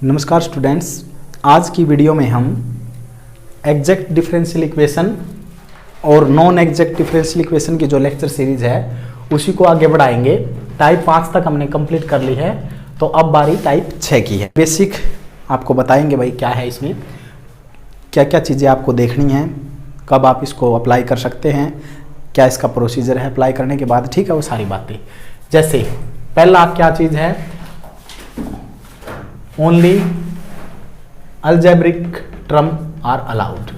नमस्कार स्टूडेंट्स, आज की वीडियो में हम एग्जैक्ट डिफरेंशियल इक्वेशन और नॉन एग्जैक्ट डिफरेंशियल इक्वेशन की जो लेक्चर सीरीज है उसी को आगे बढ़ाएंगे। टाइप 5 तक हमने कंप्लीट कर ली है, तो अब बारी टाइप 6 की है। बेसिक आपको बताएंगे भाई क्या है, इसमें क्या क्या चीज़ें आपको देखनी हैं, कब आप इसको अप्लाई कर सकते हैं, क्या इसका प्रोसीजर है अप्लाई करने के बाद, ठीक है, वो सारी बातें। जैसे पहला क्या चीज़ है, only algebraic term are allowed,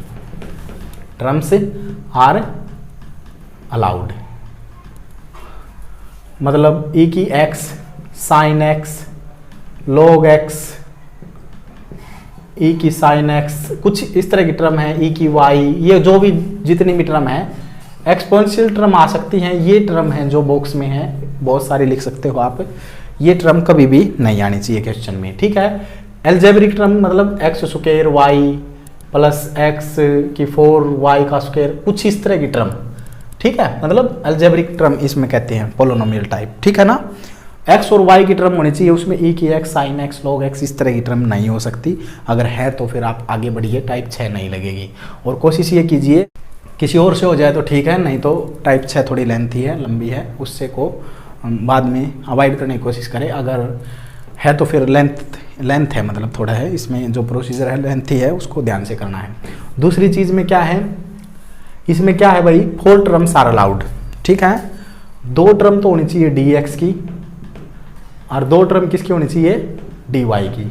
terms are allowed, मतलब ई की x, sine x, log x, e की साइन एक्स, कुछ इस तरह की टर्म है, ई की वाई, ये जो भी जितनी भी टर्म है, एक्सपोनेंशियल टर्म आ सकती हैं। ये टर्म है जो बॉक्स में है, बहुत सारी लिख सकते हो आप, ये टर्म कभी भी नहीं आनी चाहिए क्वेश्चन में, ठीक है। अलजेब्रिक टर्म मतलब x square y plus x की 4y का स्क्वायर, कुछ इस तरह की टर्म, ठीक है, मतलब अलजेब्रिक टर्म इसमें कहते हैं पोलिनोमियल टाइप, ठीक है ना। एक्स और वाई की टर्म होनी चाहिए, उसमें ई की x, sine x, log x, इस तरह की टर्म नहीं हो सकती। अगर है तो फिर आप आगे बढ़िए, टाइप 6 नहीं लगेगी। और कोशिश ये कीजिए किसी और से हो जाए तो ठीक है, नहीं तो टाइप 6 थोड़ी लेंथी है, लंबी है, उससे को बाद में अवॉइड करने की कोशिश करें। अगर है तो फिर लेंथ है, मतलब थोड़ा है, इसमें जो प्रोसीजर है लेंथी है, उसको ध्यान से करना है। दूसरी चीज़ में क्या है, इसमें क्या है भाई, 4 टर्म्स आर अलाउड, ठीक है। 2 टर्म तो होनी चाहिए dx की और 2 टर्म किसकी होनी चाहिए, dy की।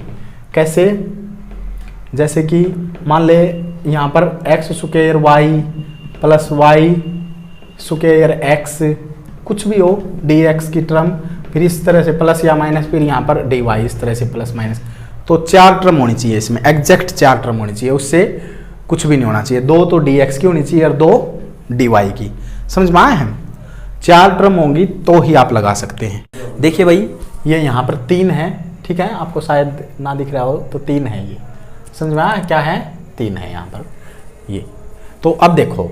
कैसे, जैसे कि मान ले यहाँ पर x square y plus y square x, कुछ भी हो, dx की टर्म, फिर इस तरह से प्लस या माइनस, फिर यहाँ पर dy इस तरह से प्लस माइनस, तो 4 टर्म होनी चाहिए इसमें, एग्जैक्ट 4 टर्म होनी चाहिए, उससे कुछ भी नहीं होना चाहिए। 2 तो dx की होनी चाहिए और 2 dy की, समझ में आए हैं। 4 टर्म होंगी तो ही आप लगा सकते हैं। देखिए भाई, ये यहाँ पर 3 है, ठीक है, आपको शायद ना दिख रहा हो तो 3 है, ये समझ में आया क्या है, 3 है यहाँ पर ये। तो अब देखो,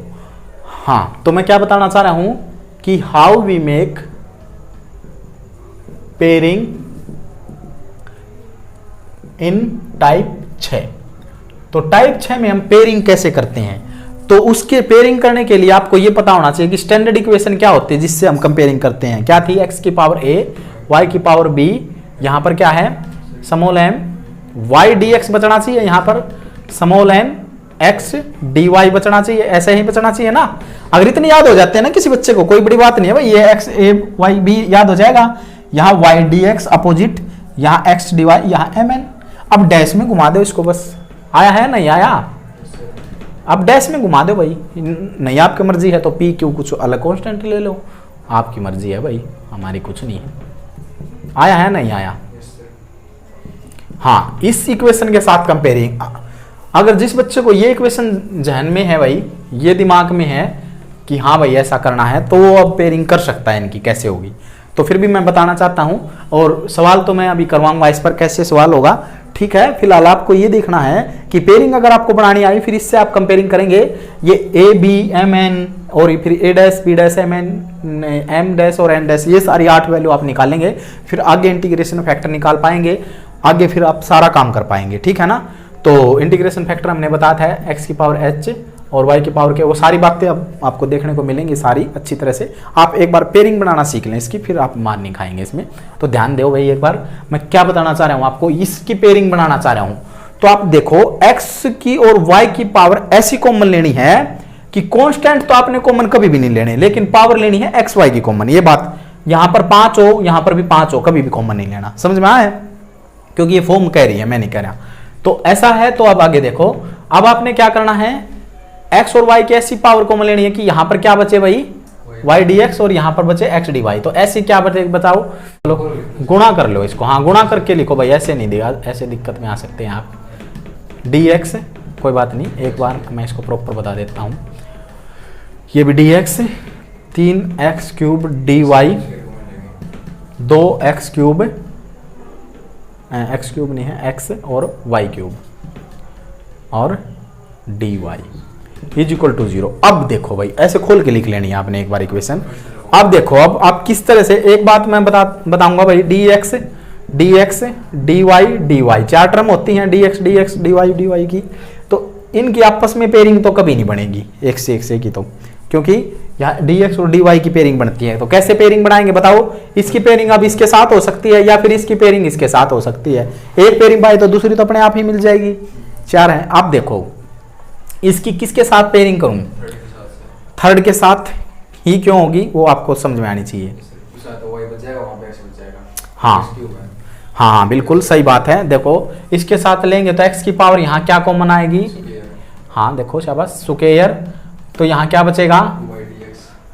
हाँ, तो मैं क्या बताना चाह रहा हूं कि how we make pairing in type 6। तो टाइप 6 में हम पेयरिंग कैसे करते हैं, तो उसके पेयरिंग करने के लिए आपको यह पता होना चाहिए कि स्टैंडर्ड इक्वेशन क्या होती है जिससे हम कंपेयरिंग करते हैं। क्या थी, x की पावर a, y की पावर b, यहां पर क्या है स्मॉल m, y dx बचना चाहिए, यहां पर स्मॉल m x dy बचना चाहिए, ऐसे ही बचना चाहिए ना। अगर इतने याद हो जाते हैं ना किसी बच्चे को, कोई बड़ी बात नहीं है भाई, ये x a y b याद हो जाएगा। यहाँ y dx अपोजिट, यहाँ x dy, यहाँ mn। अब डैश में घुमा दो इसको, बस आया है नहीं आया, अब डैश में घुमा दो भाई, नहीं आपकी मर्जी है तो p q कुछ अलग कांस्टेंट ले लो, आपकी मर्जी है भाई, हमारी कुछ नहीं है। आया है नहीं आया, हाँ, इस इक्वेशन के साथ कंपेयरिंग। अगर जिस बच्चे को ये इक्वेशन जहन में है भाई, ये दिमाग में है कि हाँ भाई ऐसा करना है, तो वो अब पेयरिंग कर सकता है इनकी, कैसे होगी। तो फिर भी मैं बताना चाहता हूं, और सवाल तो मैं अभी करवाऊंगा इस पर कैसे सवाल होगा, ठीक है। फिलहाल आपको ये देखना है कि पेयरिंग अगर आपको बनानी आई, फिर इससे आप कंपेयरिंग करेंगे, ये ए बी एम एन और फिर A dash B dash M N M dash और एन डैश, ये सारी 8 वैल्यू आप निकालेंगे, फिर आगे इंटीग्रेशन फैक्टर निकाल पाएंगे, आगे फिर आप सारा काम कर पाएंगे, ठीक है ना। तो इंटीग्रेशन फैक्टर हमने बताया था x की पावर h और y की पावर के, वो सारी बातें अब आपको देखने को मिलेंगी सारी अच्छी तरह से। आप एक बार पेयरिंग बनाना सीख लें इसकी, फिर आप मार नहीं खाएंगे इसमें। तो ध्यान दो भाई, एक बार मैं क्या बताना चाह रहा हूं आपको, इसकी पेयरिंग बनाना चाह रहा हूं। तो आप देखो, x की और y की पावर ऐसी कॉमन लेनी है कि कॉन्स्टेंट तो आपने कॉमन कभी भी नहीं लेने, लेकिन पावर लेनी है एक्स वाई की कॉमन। ये बात, यहां पर 5 हो, यहां पर भी 5 हो, कभी भी कॉमन नहीं लेना, समझ में आया, क्योंकि ये फॉर्म कह रही है, मैं नहीं कह रहा। तो ऐसा है, तो अब आगे देखो, अब आपने क्या करना है, x और y की ऐसी पावर कॉमन लेनी है कि यहां पर क्या बचे भाई, y dx और यहां पर बचे x dy। तो ऐसी क्या बचे बताओ, चलो गुणा कर लो इसको, हाँ गुणा करके लिखो भाई, ऐसे नहीं देगा, ऐसे दिक्कत में आ सकते हैं आप। dx कोई बात नहीं, एक बार मैं इसको प्रॉपर बता देता हूं, ये भी dx 3x cube dy 2x cube, x cube नहीं है, x और y क्यूब और dy इज इक्वल टू 0। अब देखो भाई, ऐसे खोल के लिख लेनी है आपने एक बार इक्वेशन। अब देखो, अब आप किस तरह से, एक बात मैं बताऊंगा भाई, dx d x d y, चार टर्म होती हैं डी एक्स डी वाई की, तो इनकी आपस में पेयरिंग तो कभी नहीं बनेगी एक से की, तो क्योंकि यहाँ डी एक्स और डी वाई की पेयरिंग बनती है। तो कैसे पेयरिंग बनाएंगे बताओ? इसकी पेयरिंग अब इसके साथ हो सकती है या फिर इसकी पेयरिंग इसके साथ हो सकती है। एक पेयरिंग पाई तो दूसरी तो अपने आप ही मिल जाएगी। चार है। अब देखो इसकी किसके साथ पेयरिंग करूं? थर्ड के साथ ही क्यों होगी वो आपको समझ में आनी चाहिए। हाँ बिल्कुल सही बात है। देखो इसके साथ लेंगे तो x की पावर यहाँ क्या कॉमन आएगी? हाँ देखो शाबाश सुकेयर, तो यहाँ क्या बचेगा?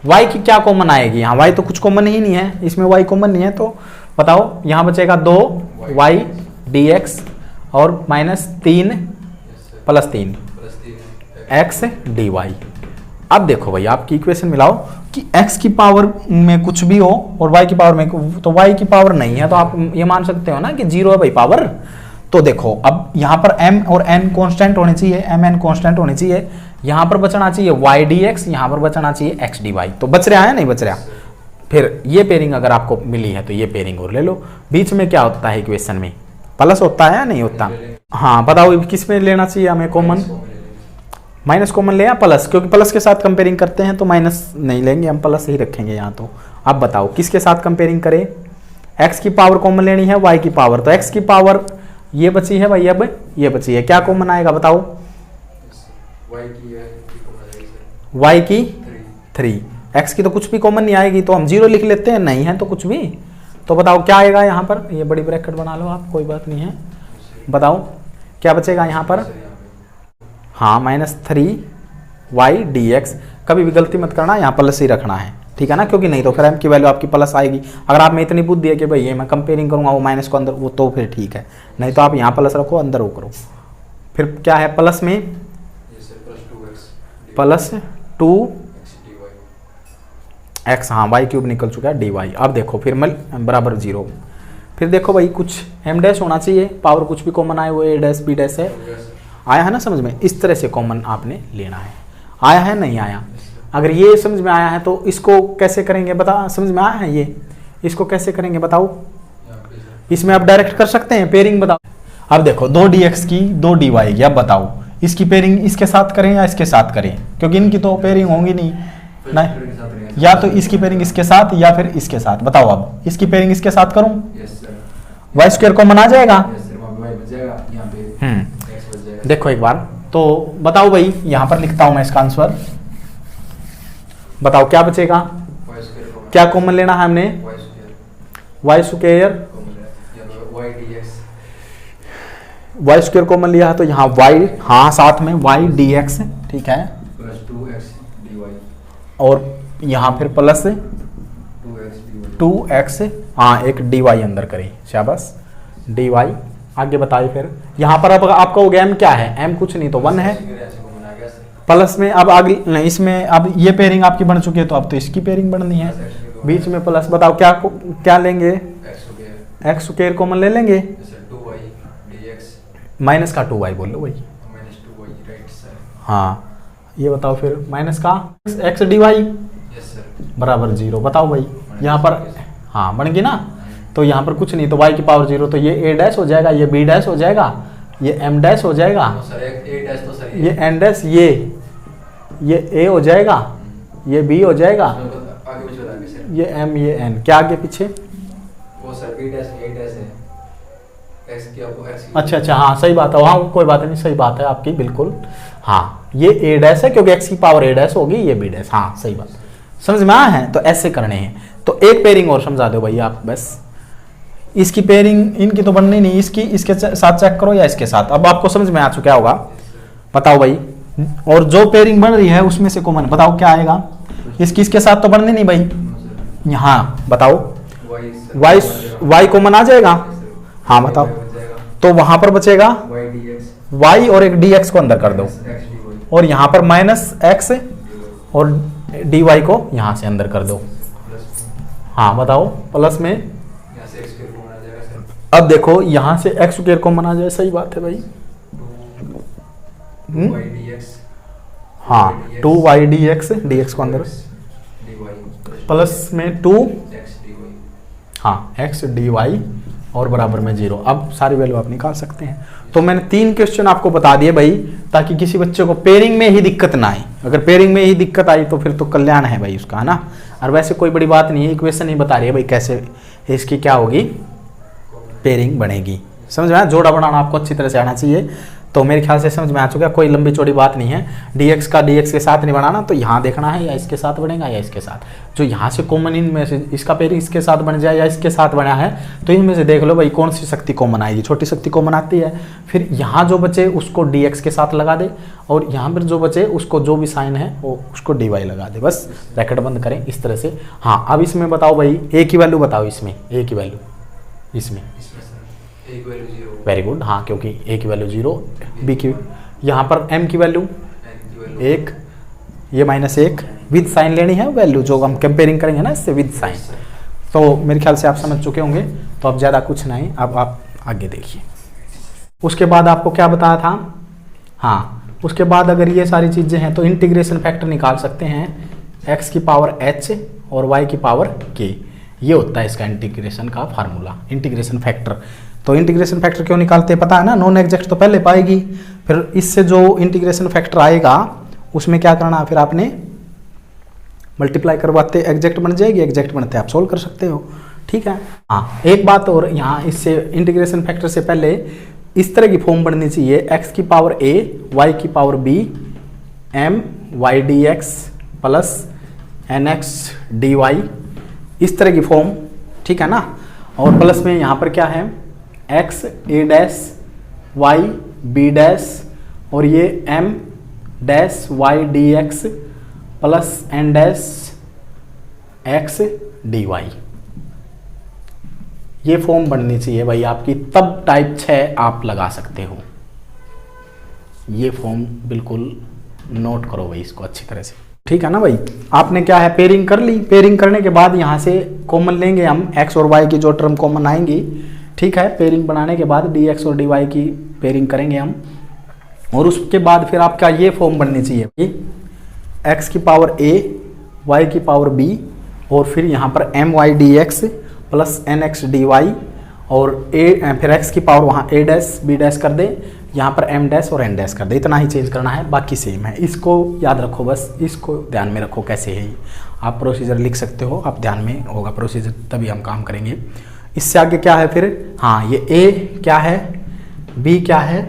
y की क्या कॉमन आएगी? यहाँ y तो कुछ कॉमन ही नहीं है, इसमें y कॉमन नहीं है, तो बताओ यहाँ बचेगा 2y dx और -3 + 3 x dy। अब देखो भाई आपकी इक्वेशन मिलाओ कि x की पावर में कुछ भी हो और y की पावर में, तो y की पावर नहीं है तो आप ये मान सकते हो ना कि 0 है भाई पावर। तो देखो अब यहाँ पर m और n कांस्टेंट होने चाहिए, mn कांस्टेंट होने चाहिए, यहाँ पर बचना चाहिए y dx, यहाँ पर बचना चाहिए x dy। तो बच रहा है नहीं बच रहा? फिर ये पेयरिंग अगर आपको मिली है तो ये पेयरिंग और ले लो। बीच में क्या होता है इक्वेशन में? प्लस होता है या नहीं होता? हाँ बताओ किस में लेना चाहिए हमें कॉमन? माइनस कॉमन ले या प्लस? क्योंकि प्लस के साथ कंपेयरिंग करते हैं तो माइनस नहीं लेंगे हम, प्लस ही रखेंगे यहाँ। तो अब बताओ किसके साथ कंपेयरिंग करें? x की पावर कॉमन लेनी है, y की पावर, तो x की पावर ये बची है भाई, अब ये बची है, क्या कॉमन आएगा बताओ? y की 3, x की तो कुछ भी कॉमन नहीं आएगी तो हम 0 लिख लेते हैं, नहीं है तो कुछ भी। तो बताओ क्या आएगा यहाँ पर? ये बड़ी ब्रैकेट बना लो आप, कोई बात नहीं है। बताओ क्या बचेगा यहाँ पर? हाँ -3y dx। कभी भी गलती मत करना, यहाँ प्लस ही रखना है, ठीक है ना? क्योंकि नहीं तो फिर m की वैल्यू आपकी प्लस आएगी। अगर आप में इतनी बुद्धि है कि भाई ये मैं कंपेयरिंग करूंगा वो माइनस को अंदर, वो तो फिर ठीक है, नहीं तो आप यहाँ प्लस रखो अंदर वो करो। फिर क्या है प्लस में? +2x, हाँ y³ निकल चुका है dy। अब देखो फिर बराबर 0। फिर देखो भाई कुछ m' होना चाहिए, पावर कुछ भी कॉमन आए वो a' b' है, आया है ना समझ में? इस तरह से कॉमन आपने लेना है। आया है नहीं आया? अगर ये समझ में आया है तो इसको कैसे करेंगे बता? समझ में आया है ये? इसको कैसे करेंगे बताओ? इसमें आप डायरेक्ट कर सकते हैं पेयरिंग, बताओ। अब देखो 2 dx की 2 dy की, अब बताओ इसकी पेयरिंग इसके साथ करें या इसके साथ करें? क्योंकि इनकी तो पेयरिंग होंगी नहीं, या तो इसकी पेयरिंग इसके साथ या फिर इसके साथ। बताओ अब इसकी पेयरिंग इसके साथ करूं? y² कॉमन आ जाएगा। देखो एक बार तो बताओ भाई, यहां पर लिखता हूं मैं इसका आंसर। बताओ क्या बचेगा? क्या कॉमन लेना है हमने? y² कॉमन लिया है तो यहाँ y, हाँ साथ में y dx, ठीक है, और यहाँ फिर प्लस 2x, हाँ एक dy अंदर करें, शाबाश dy। आगे बताइए फिर यहाँ पर अब आपका हो गया m क्या है? m कुछ नहीं तो 1 है, प्लस में अब आगे नहीं, इसमें अब ये पेयरिंग आपकी बन चुकी है तो अब तो इसकी पेयरिंग बननी है, बीच में प्लस। बताओ क्या लेंगे? x² कॉमन ले लेंगे, माइनस का 2y बोल लो भाई, हाँ ये बताओ फिर माइनस का x dy बराबर 0। बताओ भाई यहाँ पर, हाँ बन गई ना? तो यहाँ पर कुछ नहीं तो y की पावर 0, तो ये a' हो जाएगा, ये b' हो जाएगा, ये m' हो जाएगा, ये n', ये a हो जाएगा, ये b हो जाएगा, ये m, ये n। क्या आगे पीछे? अच्छा हाँ सही बात है, हाँ कोई बात नहीं, सही बात है आपकी बिल्कुल। हाँ ये a' है क्योंकि x की पावर a' होगी, ये b', हाँ सही बात, समझ में आया है? तो ऐसे करने हैं। तो एक पेयरिंग और समझा दो भाई आप बस। इसकी पेयरिंग इनकी तो बननी नहीं, इसके साथ चेक करो या इसके साथ। अब आपको समझ में आ चुका होगा, बताओ भाई। और जो पेयरिंग बन रही है उसमें से कॉमन बताओ क्या आएगा? इसके साथ तो बननी नहीं भाई, यहाँ बताओ y कॉमन आ जाएगा, हाँ बताओ। तो वहां पर बचेगा y और एक dx को अंदर कर दो, और यहाँ पर -x और dy को यहाँ से अंदर कर दो, हाँ बताओ प्लस में। अब देखो यहाँ से x² कॉमन आ जाए, सही बात है भाई, हाँ 2y dx को अंदर प्लस में 2, हाँ x dy और बराबर में 0। अब सारी वैल्यू आप निकाल सकते हैं। तो मैंने 3 क्वेश्चन आपको बता दिए भाई, ताकि किसी बच्चे को पेयरिंग में ही दिक्कत ना आए। अगर पेयरिंग में ही दिक्कत आई तो फिर तो कल्याण है भाई उसका, है ना। और वैसे कोई बड़ी बात नहीं है, इक्वेशन ही बता रही है भाई कैसे इसकी क्या होगी, पेयरिंग बनेगी। समझ में आया? जोड़ा बनाना आपको अच्छी तरह से आना चाहिए। तो मेरे ख्याल से समझ में आ चुका, कोई लंबी चौड़ी बात नहीं है। dx का dx के साथ नहीं बनाना, तो यहाँ देखना है या इसके साथ बनेगा या इसके साथ। जो यहाँ से कॉमन इनमें से इसका पेयरिंग इसके साथ बन जाए या इसके साथ बना है, तो इनमें से देख लो भाई कौन सी शक्ति कॉमन आएगी। छोटी शक्ति कॉमन आती है। फिर यहाँ जो बचे उसको dx के साथ लगा दे, और यहाँ पर जो बचे उसको जो भी साइन है वो उसको dy लगा दे, बस ब्रैकेट बंद करें इस तरह से। हाँ, अब इसमें बताओ भाई a की वैल्यू बताओ, इसमें a की वैल्यू, इसमें वेरी गुड। हाँ, क्योंकि a की वैल्यू 0, b की, यहाँ पर m की वैल्यू 1, ये -1 विद साइन लेनी है वैल्यू, जो हम कंपेयरिंग करेंगे ना इससे विद साइन। तो मेरे ख्याल से आप समझ चुके होंगे, तो अब ज़्यादा कुछ नहीं। अब आप आगे देखिए। उसके बाद आपको क्या बताया था, हाँ, उसके बाद अगर ये सारी चीज़ें हैं तो इंटीग्रेशन फैक्टर निकाल सकते हैं, x की पावर h और y की पावर k। ये होता है इसका इंटीग्रेशन का फार्मूला, इंटीग्रेशन फैक्टर। तो इंटीग्रेशन फैक्टर क्यों निकालते हैं पता है ना, नॉन एग्जैक्ट तो पहले पाएगी, फिर इससे जो इंटीग्रेशन फैक्टर आएगा उसमें क्या करना है, फिर आपने मल्टीप्लाई करवाते एग्जैक्ट बन जाएगी, एग्जैक्ट बनते आप सोल्व कर सकते हो। ठीक है। हाँ, एक बात और, यहाँ इससे इंटीग्रेशन फैक्टर से पहले इस तरह की फॉर्म बननी चाहिए, x की पावर a, y की power b, m y dx plus nx dy, इस तरह की फॉर्म। ठीक है ना। और प्लस में यहाँ पर क्या है, x a dash y b dash और ये m dash y dx plus n dash x dy, ये फॉर्म बननी चाहिए भाई आपकी, तब टाइप 6 आप लगा सकते हो। ये फॉर्म बिल्कुल नोट करो भाई इसको अच्छी तरह से। ठीक है ना भाई। आपने क्या है, पेयरिंग कर ली। पेयरिंग करने के बाद यहाँ से कॉमन लेंगे हम, x और y की जो टर्म कॉमन आएंगी। ठीक है। पेयरिंग बनाने के बाद dx और dy की पेयरिंग करेंगे हम, और उसके बाद फिर आपका ये फॉर्म बननी चाहिए कि x की पावर a, y की पावर b, और फिर यहाँ पर my dx plus nx dy, और a फिर x की पावर वहाँ a डैश b डैश कर दे, यहाँ पर m डैश और n डैश कर दे। इतना ही चेंज करना है, बाकी सेम है। इसको याद रखो, बस इसको ध्यान में रखो कैसे है ये। आप प्रोसीजर लिख सकते हो, आप ध्यान में होगा प्रोसीजर, तभी हम काम करेंगे। इससे आगे क्या है फिर, हाँ, ये a क्या है, b क्या है,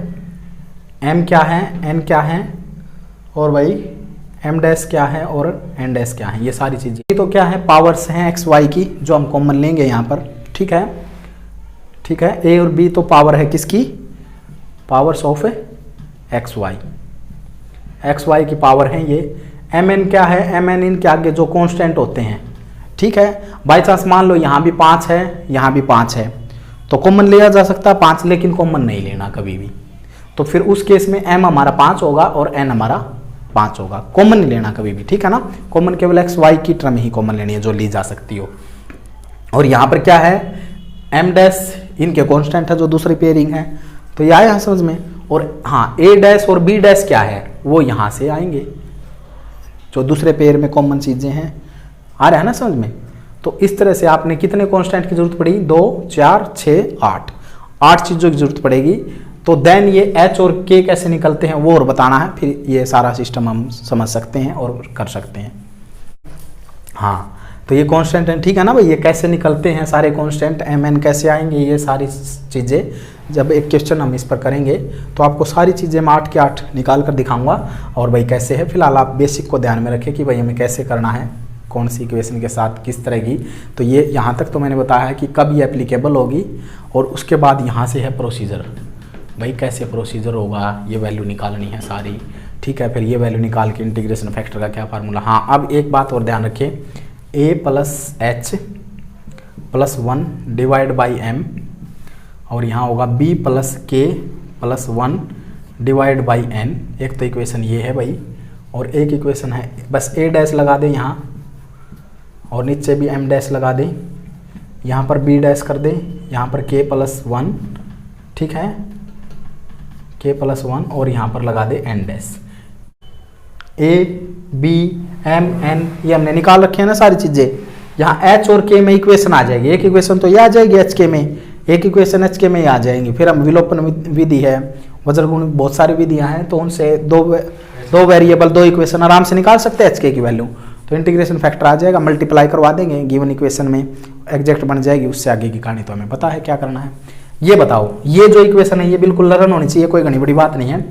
m क्या है, n क्या है, और भाई m डैश क्या है और n डैश क्या है, ये सारी चीज़ें। तो क्या है, पावर्स हैं x y की जो हम कॉमन लेंगे यहाँ पर। ठीक है। ठीक है। a और b तो पावर है किसकी, पावर्स ऑफ एक्स वाई की पावर है ये। एम एन क्या है, एम एन इनके आगे जो कांस्टेंट होते हैं। ठीक है। बाई चांस मान लो यहाँ भी 5 है, यहाँ भी 5 है, तो कॉमन लिया जा सकता है 5, लेकिन कॉमन नहीं लेना कभी भी। तो फिर उस केस में m हमारा 5 होगा और n हमारा 5 होगा, कॉमन नहीं लेना कभी भी। ठीक है ना। कॉमन केवल एक्स वाई की टर्म ही कॉमन लेनी है जो ली जा सकती हो। और यहाँ पर क्या है, m डैश इनके कांस्टेंट है जो दूसरी पेयरिंग है, तो ये आया यहाँ समझ में। और हाँ, a डैश और b डैश क्या है, वो यहाँ से आएंगे, जो दूसरे पेयर में कॉमन चीजें हैं। आ रहा है ना समझ में। तो इस तरह से आपने कितने कांस्टेंट की जरूरत पड़ी, 2 4 6 8 चीजों की जरूरत पड़ेगी। तो देन ये h और k कैसे निकलते हैं वो और बताना है, फिर ये सारा सिस्टम हम समझ सकते हैं और कर सकते हैं। हाँ, तो ये कांस्टेंट है। ठीक है ना भाई। ये कैसे निकलते हैं सारे कांस्टेंट, एम एन कैसे आएंगे, ये सारी चीज़ें जब एक क्वेश्चन हम इस पर करेंगे तो आपको सारी चीज़ें मैं 8 के 8 निकाल कर दिखाऊंगा। और भाई कैसे है, फिलहाल आप बेसिक को ध्यान में रखें कि भाई हमें कैसे करना है, कौन सी इक्वेशन के साथ किस तरह की। तो ये यहाँ तक तो मैंने बताया है कि कब ये एप्लीकेबल होगी, और उसके बाद यहाँ से है प्रोसीजर, भाई कैसे प्रोसीजर होगा, ये वैल्यू निकालनी है सारी। ठीक है। फिर ये वैल्यू निकाल के इंटीग्रेशन फैक्टर का क्या फार्मूला। हाँ, अब एक बात और ध्यान रखें, a plus h plus 1 divide by m, और यहाँ होगा b plus k plus 1 divide by n। एक तो इक्वेशन ये है भाई, और एक इक्वेशन है बस a डैश लगा दें यहाँ, और नीचे भी m डैश लगा दें, यहाँ पर b डैश कर दें, यहाँ पर k प्लस 1। ठीक है, k प्लस 1, और यहाँ पर लगा दें n dash. a b m n ये हमने निकाल रखे हैं ना सारी चीज़ें। यहाँ h और k में इक्वेशन आ जाएगी, एक इक्वेशन तो ये आ जाएगी h k में, एक इक्वेशन एच के में ही आ जाएंगी। फिर हम विलोपन विधि है, वज्रगुण, बहुत सारी विधियां हैं, तो उनसे दो वेरिएबल, दो इक्वेशन आराम से निकाल सकते हैं एच के की वैल्यू। तो इंटीग्रेशन फैक्टर आ जाएगा, मल्टीप्लाई करवा देंगे गिवन इक्वेशन में, एग्जैक्ट बन जाएगी। उससे आगे की कहानी तो हमें पता है क्या करना है। ये बताओ, ये जो इक्वेशन है ये बिल्कुल लर्न होनी चाहिए, कोई घनी बड़ी बात नहीं है।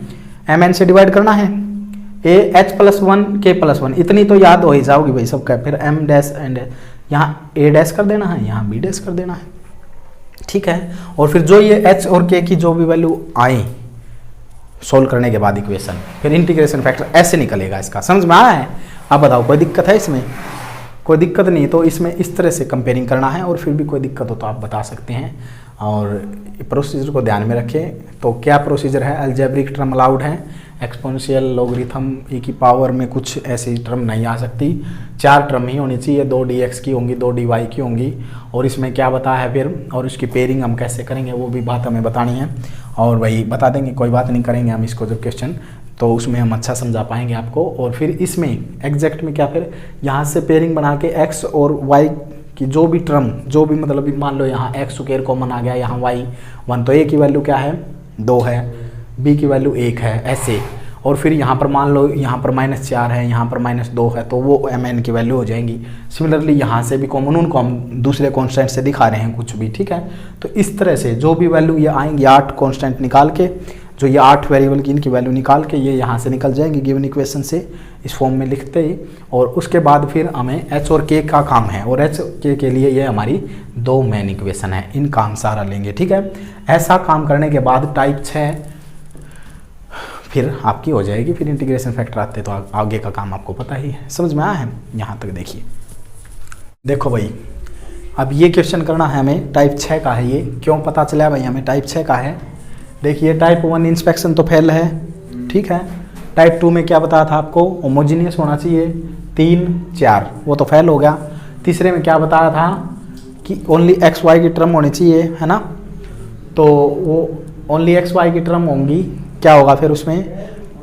एम एन से डिवाइड करना है, ए एच प्लस वन के प्लस वन, इतनी तो याद हो ही जाओगी भाई सबका। फिर एम डैश एंड यहाँ ए डैश कर देना है, यहाँ बी डैश कर देना है, ठीक है। और फिर जो ये एच और के की जो भी वैल्यू आई सोल्व करने के बाद इक्वेशन, फिर इंटीग्रेशन फैक्टर ऐसे निकलेगा इसका। समझ में आया है? अब बताओ कोई दिक्कत है इसमें? कोई दिक्कत नहीं, तो इसमें इस तरह से कंपेयरिंग करना है, और फिर भी कोई दिक्कत हो तो आप बता सकते हैं। और प्रोसीजर को ध्यान में रखें। तो क्या प्रोसीजर है? अलजेब्रिक टर्म अलाउड है, एक्सपोनेंशियल, लॉगरिथम, ई की पावर में कुछ ऐसी टर्म नहीं आ सकती, 4 टर्म ही होनी चाहिए, 2 dx की होंगी, 2 dy की होंगी। और इसमें क्या बताया है फिर, और उसकी पेयरिंग हम कैसे करेंगे वो भी बात हमें बतानी है, और वही बता देंगे, कोई बात नहीं करेंगे हम इसको जब क्वेश्चन, तो उसमें हम अच्छा समझा पाएंगे आपको। और फिर इसमें एग्जैक्ट में क्या, फिर यहाँ से पेयरिंग बना के x और y की जो भी टर्म, जो भी मतलब मान लो यहाँ x स्क्वायर कॉमन आ गया, यहाँ y 1, तो a की वैल्यू क्या है 2 है, b की वैल्यू 1 है, ऐसे। और फिर यहाँ पर मान लो यहाँ पर -4 है, यहाँ पर -2 है, तो वो mn की वैल्यू हो जाएंगी। सिमिलरली यहाँ से भी कॉमन, उनको हम दूसरे कॉन्स्टेंट से दिखा रहे हैं कुछ भी, ठीक है। तो इस तरह से जो भी वैल्यू ये आएंगी 8 कॉन्स्टेंट निकाल के, जो ये 8 वेरिएबल की इनकी वैल्यू निकाल के ये यहाँ से निकल जाएंगी गिवन इक्वेशन से, इस फॉर्म में लिखते ही। और उसके बाद फिर हमें एच और के का काम है, और एच के लिए ये हमारी 2 मेन इक्वेशन है, इनका हम सहारा लेंगे, ठीक है। ऐसा काम करने के बाद टाइप 6 फिर आपकी हो जाएगी। फिर इंटीग्रेशन फैक्टर आते तो आगे का काम आपको पता ही है। समझ में आया है? यहाँ तक देखिए, देखो भाई, अब ये क्वेश्चन करना है हमें, टाइप 6 का है ये। क्यों पता चला भाई हमें टाइप 6 का है? देखिए, टाइप 1 इंस्पेक्शन तो फेल है, ठीक है। टाइप 2 में क्या बताया था आपको, होमोजीनियस होना चाहिए 3 4, वो तो फेल हो गया। तीसरे में क्या बताया था कि ओनली एक्स वाई की टर्म होनी चाहिए, है ना। तो वो ओनली एक्स वाई की टर्म होंगी, क्या होगा फिर उसमें,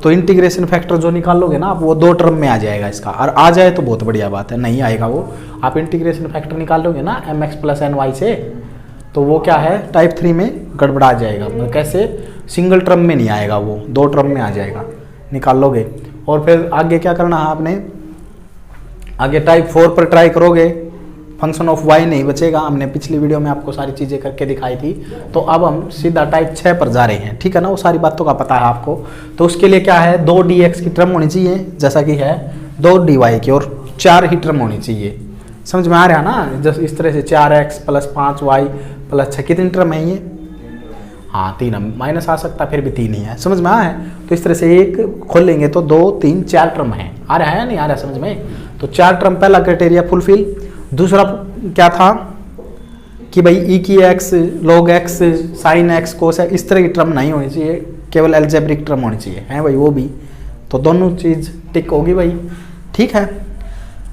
तो इंटीग्रेशन फैक्टर जो निकालोगे ना आप, वो 2 टर्म में आ जाएगा इसका। और आ जाए तो बहुत बढ़िया बात है, नहीं आएगा वो, आप इंटीग्रेशन फैक्टर निकालोगे ना mx प्लस ny से, तो वो क्या है टाइप 3 में गड़बड़ा जाएगा। मतलब कैसे, सिंगल टर्म में नहीं आएगा वो, 2 टर्म में आ जाएगा, निकाल लोगे। और फिर आगे क्या करना है आपने, आगे टाइप 4 पर ट्राई करोगे, फंक्शन ऑफ y नहीं बचेगा, हमने पिछली वीडियो में आपको सारी चीज़ें करके दिखाई थी। तो अब हम सीधा टाइप 6 पर जा रहे हैं, ठीक है ना, वो सारी बातों का पता है आपको। तो उसके लिए क्या है, 2 dx की टर्म होनी चाहिए, जैसा कि है 2 dy की, और 4 ही टर्म होनी चाहिए। समझ में आ रहा है ना, जैसे इस तरह से 4x प्लस 5y प्लस 6, कितनी टर्म है ये, हाँ 3, माइनस आ सकता फिर भी 3 ही है। समझ में आया है? तो इस तरह से एक खोलेंगे तो 2 3 4 टर्म है। आ रहा है या नहीं आ रहा समझ में? तो 4 टर्म पहला क्राइटेरिया फुलफिल। दूसरा क्या था कि भाई ई की x, log x, sine x, cos x, इस तरह की टर्म नहीं होनी चाहिए, केवल एल्जेब्रिक टर्म होनी चाहिए, है भाई वो भी। तो दोनों चीज़ टिक होगी भाई, ठीक है।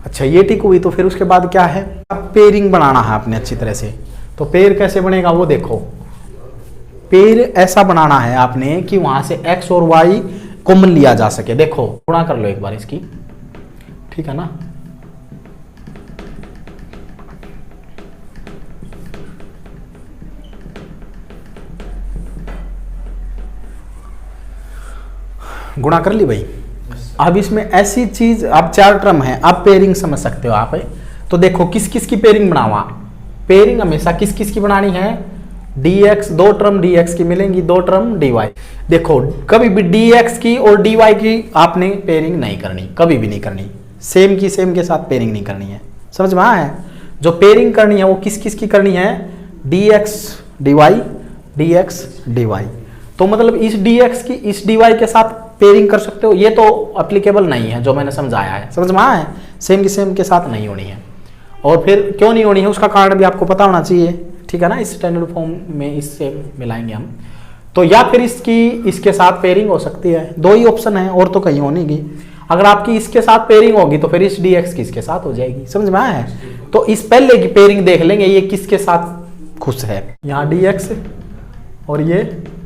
अच्छा, ये टिक हुई तो फिर उसके बाद क्या है, अब पेयरिंग बनाना है आपने अच्छी तरह से। तो पेयर कैसे बनेगा वो देखो, पेयर ऐसा बनाना है आपने कि वहां से x और y कॉमन लिया जा सके। देखो गुणा कर लो एक बार इसकी, ठीक है ना। गुणा कर ली भाई। अब इसमें ऐसी चीज, अब 4 टर्म है, अब पेयरिंग समझ सकते हो आप। तो देखो किस किस की पेयरिंग बनावा, पेयरिंग हमेशा किस किस की बनानी है, dx, 2 टर्म dx की मिलेंगी, 2 टर्म dy। देखो कभी भी dx की और dy की आपने पेयरिंग नहीं करनी, कभी भी नहीं करनी, सेम की सेम के साथ पेयरिंग नहीं करनी है। समझ में आया है? जो पेयरिंग करनी है वो किस किस की करनी है, dx dy, dx dy। तो मतलब इस dx की इस dy के साथ पेयरिंग कर सकते हो, ये तो एप्लीकेबल नहीं है जो मैंने समझाया है। समझ में आया है? सेम की सेम के साथ नहीं होनी है। और फिर क्यों नहीं होनी है उसका कारण भी आपको पता होना चाहिए, ठीक है ना। इस स्टैंडर्ड फॉर्म में इससे मिलाएंगे हम। तो या फिर इसकी इसके साथ पेयरिंग हो सकती है, 2 ही ऑप्शन है और तो कहीं होनी नहीं। अगर आपकी इसके साथ पेयरिंग होगी तो फिर इस dx की इसके साथ हो जाएगी। समझ में आया है? तो इस पहले की पेयरिंग देख लेंगे, ये किसके साथ खुश है। यहाँ dx और ये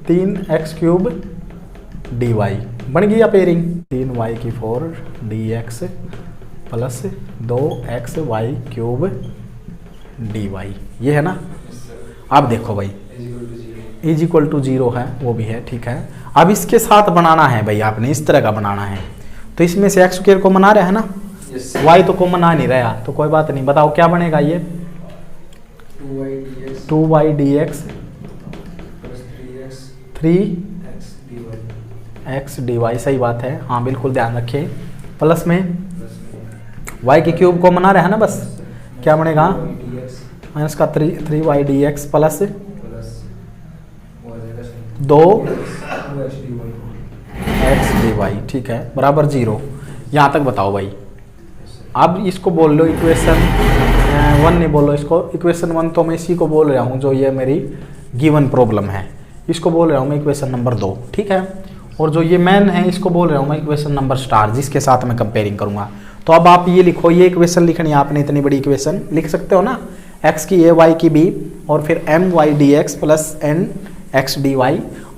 3x³ dy बन गई पेयरिंग, 3y की 4 dx प्लस 2xy³ dy, ये है ना। अब देखो भाई इज इक्वल टू 0 है, वो भी है, ठीक है। अब इसके साथ बनाना है भाई आपने, इस तरह का बनाना है। तो इसमें से एक्स स्क्वायर कॉमन आ रहा है ना, वाई तो कॉमन आ नहीं रहा, तो कोई बात नहीं। बताओ क्या बनेगा ये, 2y dx 3x dy, सही बात है, हाँ बिल्कुल ध्यान रखें। प्लस में y की क्यूब कॉमन आ रहा है ना, बस क्या बनेगा माइनस का 3y dx plus 2x dy, ठीक है, बराबर 0। यहाँ तक बताओ भाई। अब इसको बोल लो इक्वेशन 1 नहीं बोलो, इसको इक्वेशन 1 तो मैं इसी को बोल रहा हूँ जो ये मेरी गिवन प्रॉब्लम है, इसको बोल रहा हूँ मैं इक्वेशन नंबर 2, ठीक है। और जो ये मैन है इसको बोल रहा हूँ मैं इक्वेशन नंबर स्टार, जिसके साथ मैं कंपेयरिंग करूँगा। तो अब आप ये लिखो, ये इक्वेशन लिखनी है आपने, इतनी बड़ी इक्वेशन लिख सकते हो ना, x की a y की b और फिर my dx plus n x dy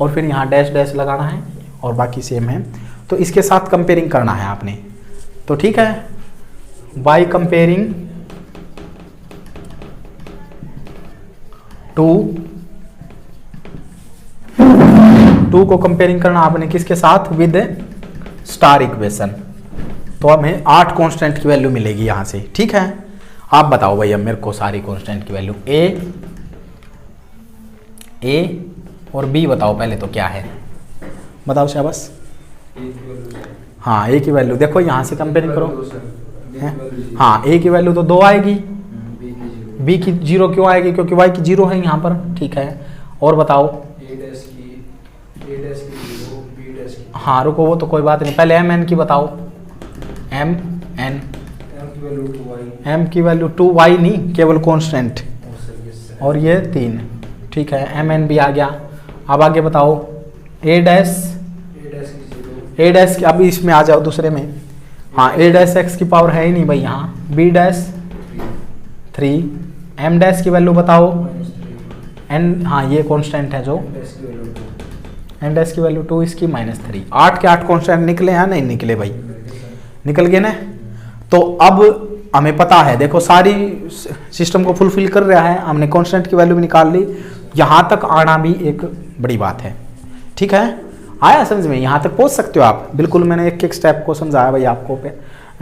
और फिर यहाँ डैश डैश लगाना है और बाकी सेम है। तो इसके साथ कंपेयरिंग करना है आपने, तो ठीक है। बाई कंपेयरिंग टू को कंपेयरिंग करना आपने किसके साथ, विद स्टार इक्वेशन। तो हमें 8 कांस्टेंट की वैल्यू मिलेगी यहाँ से, ठीक है। आप बताओ भैया मेरे को सारी कांस्टेंट की वैल्यू ए और बी बताओ पहले तो क्या है, बताओ शाबाश। हाँ ए की वैल्यू देखो यहाँ से कंपेयरिंग करो, हाँ ए की वैल्यू तो 2 आएगी, बी की 0 क्यों आएगी, क्योंकि वाई की 0 है यहाँ पर, ठीक है। और बताओ हाँ रुको, वो तो कोई बात नहीं, पहले एम एन की बताओ। एम की वैल्यू 2y नहीं, केवल कांस्टेंट, और ये 3, ठीक है। एम एन भी आ गया। अब आगे बताओ ए डैश, अब इसमें आ जाओ दूसरे में, हाँ ए डैश एक्स की पावर है ही नहीं भाई यहाँ, बी डैश 3, एम डैश की वैल्यू बताओ, एन हाँ ये कांस्टेंट है जो, एन डैश की वैल्यू 2, इसकी -3। 8 के 8 कांस्टेंट निकले हैं नहीं निकले भाई, निकल गए ना। तो अब हमें पता है, देखो सारी सिस्टम को फुलफिल कर रहा है, हमने कांस्टेंट की वैल्यू भी निकाल ली, यहाँ तक आना भी एक बड़ी बात है, ठीक है। आया समझ में, यहाँ तक पहुँच सकते हो आप, बिल्कुल मैंने एक एक स्टेप को समझाया भाई आपको पे,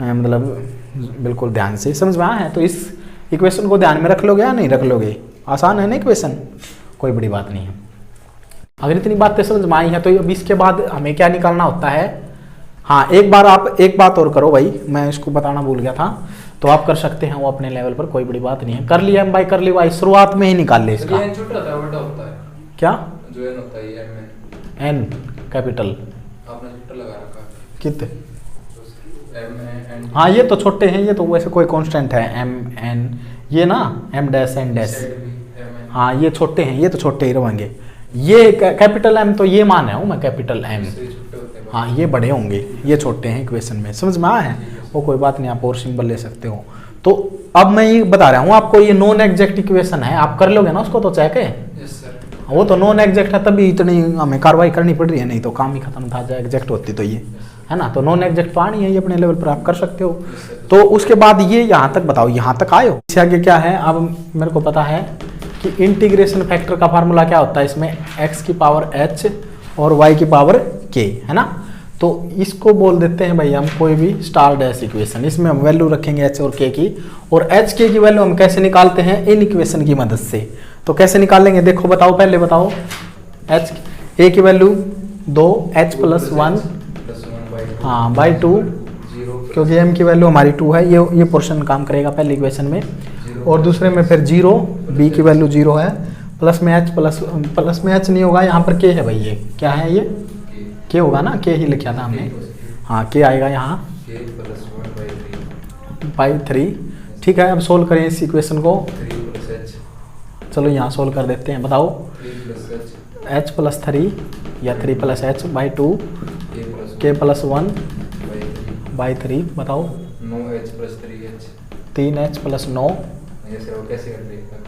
मतलब बिल्कुल ध्यान से समझ में आया है। तो इस इक्वेशन को ध्यान में रख लोगे या नहीं रख लोगे, आसान है ना इक्वेशन, कोई बड़ी बात नहीं है। अगर इतनी बातें समझ में आई है तो अब इसके बाद हमें क्या निकालना होता है, हाँ एक बात और करो भाई, मैं इसको बताना भूल गया था, तो आप कर सकते हैं वो अपने लेवल पर, कोई बड़ी बात नहीं है। कर लिया एम बाई कर लिया, शुरुआत में ही निकाल ले इसका, क्या जो एन होता है, एन कैपिटल आपने छोटा लगा रखा है कितने, हाँ ये तो छोटे हैं, ये तो वैसे कोई कांस्टेंट है एम एन, ये ना एम डैश एन डैश, हाँ ये छोटे हैं, ये तो छोटे ही रहेंगे। ये कैपिटल एम तो ये मान रहा हूँ मैं, कैपिटल एम, हाँ ये बड़े होंगे, ये छोटे हैं इक्वेशन में, समझ में आया है वो, कोई बात नहीं, आप और सिंबल ले सकते हो। तो अब मैं ये बता रहा हूँ आपको, ये नॉन एग्जैक्ट इक्वेशन है, आप कर लोगे ना उसको तो चेक है, वो तो नॉन एग्जैक्ट है तभी इतनी हमें कार्रवाई करनी पड़ रही है, नहीं तो काम ही खत्म था, जो एग्जैक्ट होती तो ये है ना। तो नॉन एग्जैक्ट तो आनी है, ये अपने लेवल पर आप कर सकते हो। तो उसके बाद ये यहाँ तक बताओ, यहाँ तक आए हो, इससे आगे क्या है। अब मेरे को पता है कि इंटीग्रेशन फैक्टर का फार्मूला क्या होता है, इसमें x की पावर h और y की पावर k है ना। तो इसको बोल देते हैं भाई हम कोई भी स्टार डैश इक्वेशन, इसमें हम वैल्यू रखेंगे h और k की, और h k की वैल्यू हम कैसे निकालते हैं, इन इक्वेशन की मदद से। तो कैसे निकालेंगे देखो, बताओ पहले बताओ, h a की वैल्यू 2h प्लस 1 हाँ बाई 2, क्योंकि m की वैल्यू हमारी 2 है, ये पोर्शन काम करेगा पहले इक्वेशन में, और दूसरे में फिर 0, b की वैल्यू 0 है, प्लस में h प्लस में h नहीं होगा, यहाँ पर k है भाई, ये क्या है, ये k होगा ना, k ही लिखा था हमने, हाँ k आएगा यहाँ बाई 3, ठीक है। अब सोल्व करें इस इक्वेशन को, चलो यहाँ सोल्व कर देते हैं, बताओ h प्लस 3 या 3 plus h by 2 k plus 1 by 3, बताओ 3h प्लस 9,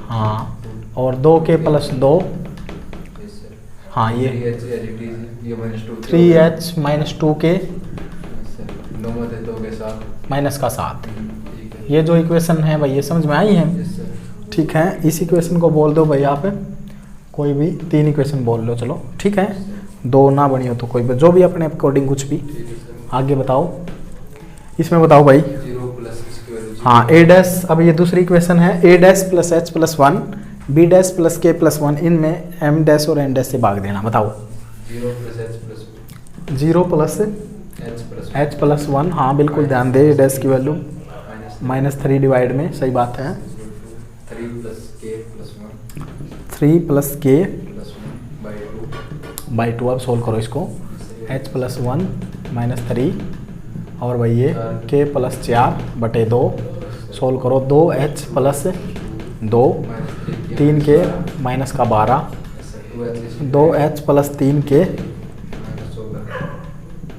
हाँ और 2k प्लस 2, हाँ ये 3h माइनस 2k माइनस का 7, ये जो इक्वेशन है भाई ये समझ में आई है, ठीक है। इस इक्वेशन को बोल दो भाई आप कोई भी 3 इक्वेशन बोल लो, चलो ठीक है, 2 ना बनी हो तो कोई भी, जो भी अपने अकॉर्डिंग कुछ भी। आगे बताओ, इसमें बताओ भाई। 0 प्लस इसकी वैल्यू हाँ ए डैश, अब ये दूसरी इक्वेशन है, A dash plus H plus 1 B dash plus K plus 1, इनमें एम डैश और एन डैश से भाग देना। बताओ 0 plus h plus 0 plus h plus H plus 1, हाँ बिल्कुल ध्यान दे, डैश की वैल्यू -3 डिवाइड में, सही बात है। 3 plus k plus 1 3 plus K plus 1 by 2, अब सोल्व करो इसको, h प्लस 1 -3 और भाई ये k प्लस 4 बटे 2, सोल्व करो, 2h प्लस 2 3 के माइनस का 12, 2h प्लस 3 के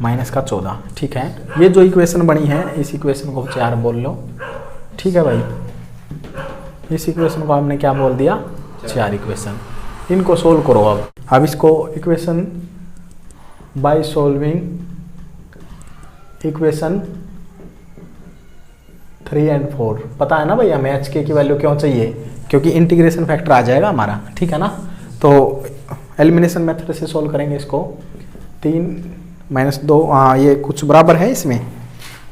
माइनस का 14, ठीक है। ये जो इक्वेशन बनी है इस इक्वेशन को 4 बोल लो, ठीक है भाई। इस इक्वेशन को हमने क्या बोल दिया, 4 इक्वेशन। इनको सोल्व करो अब इसको इक्वेशन बाय सॉल्विंग इक्वेशन 3 और 4, पता है ना भाई हमें एच के की वैल्यू क्यों चाहिए, क्योंकि इंटीग्रेशन फैक्टर आ जाएगा हमारा, ठीक है ना। तो एलिमिनेशन मेथड से सोल्व करेंगे इसको, 3 - 2, हाँ ये कुछ बराबर है, इसमें